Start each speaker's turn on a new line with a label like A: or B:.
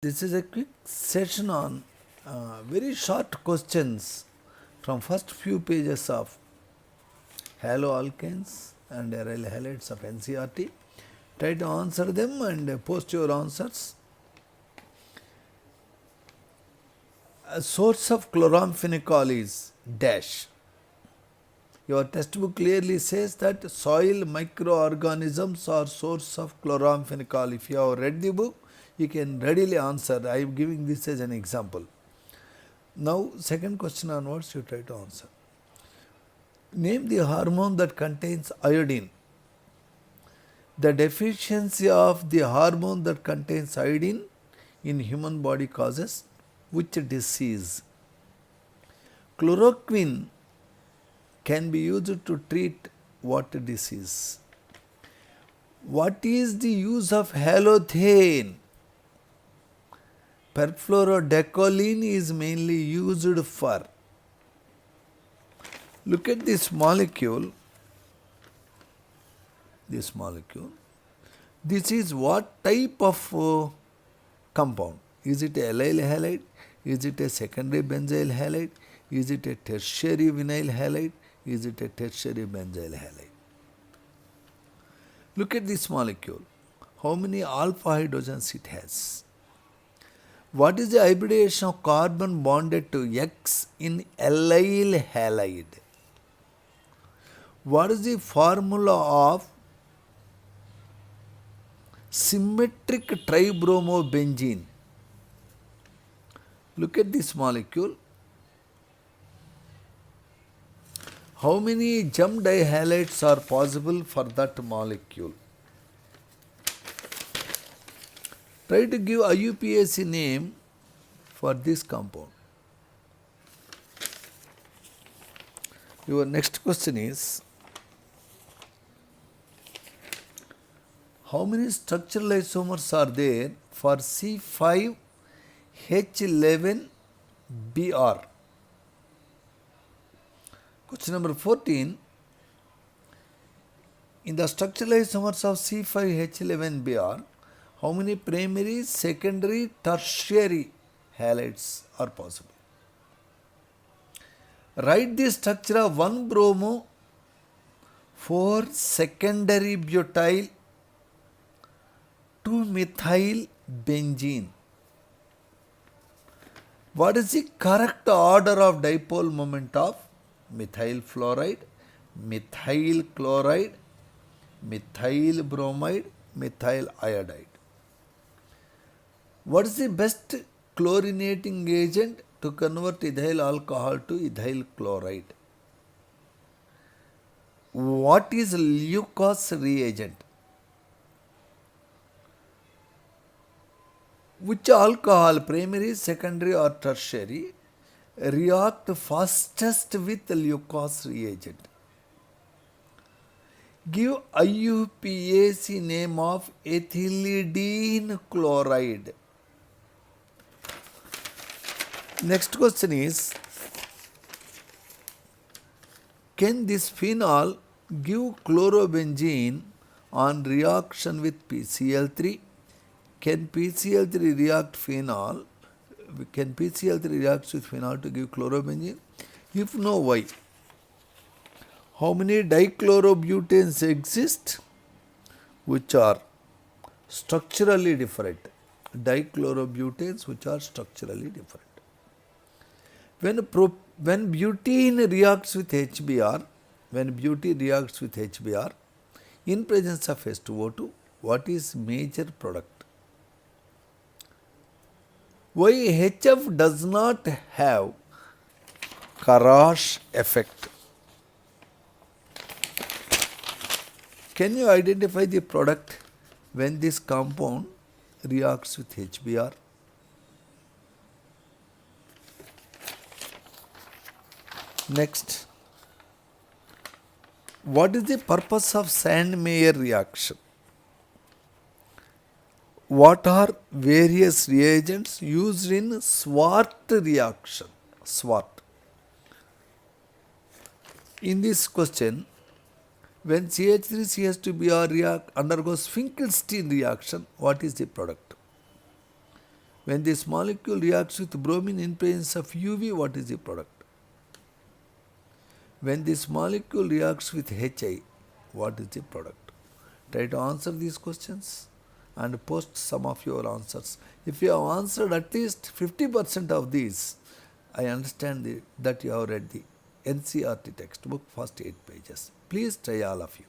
A: This is a quick session on very short questions from first few pages of haloalkanes and aryl halides of NCERT. Try to answer them and post your answers. A source of chloramphenicol is dash. Your textbook clearly says that soil microorganisms are source of chloramphenicol. If you have read the book, you can readily answer. I am giving this as an example. Now, second question onwards, you try to answer. Name the hormone that contains iodine. The deficiency of the hormone that contains iodine in human body causes which disease? Chloroquine can be used to treat what disease? What is the use of halothane? Perfluorodecoline is mainly used for. Look at this molecule. This molecule. This is what type of compound? Is it a allyl halide? Is it a secondary benzyl halide? Is it a tertiary vinyl halide? Is it a tertiary benzyl halide? Look at this molecule. How many alpha hydrogens it has? What is the hybridization of carbon bonded to X in allyl halide? What is the formula of symmetric tribromobenzene? Look at this molecule. How many jump dihalides are possible for that molecule? Try to give IUPAC name for this compound. Your next question is, how many structural isomers are there for C5H11Br? Question number 14. In the structural isomers of C5H11Br, how many primary, secondary, tertiary halides are possible? Write the structure of 1-bromo 4 secondary butyl 2-methyl benzene. What is the correct order of dipole moment of methyl fluoride, methyl chloride, methyl bromide, methyl iodide? What is the best chlorinating agent to convert ethyl alcohol to ethyl chloride? What is Leucos reagent? Which alcohol, primary, secondary or tertiary, react fastest with Leucos reagent? Give IUPAC name of ethylidene chloride. Next question is, can this phenol give chlorobenzene on reaction with PCl3? Can PCl3 react phenol? Can PCl3 react with phenol to give chlorobenzene? If no, why? How many dichlorobutanes exist which are structurally different? Dichlorobutanes which are structurally different. When butene reacts with HBr, in presence of H2O2, what is major product? Why HF does not have Karash effect? Can you identify the product when this compound reacts with HBr? Next, what is the purpose of Sandmeyer reaction? What are various reagents used in Swart reaction? Swart. In this question, when CH3CH2Br undergoes Finkelstein reaction, what is the product? When this molecule reacts with bromine in presence of UV, what is the product? When this molecule reacts with HI, what is the product? Try to answer these questions and post some of your answers. If you have answered at least 50% of these, I understand that you have read the NCERT textbook, first 8 pages. Please try, all of you.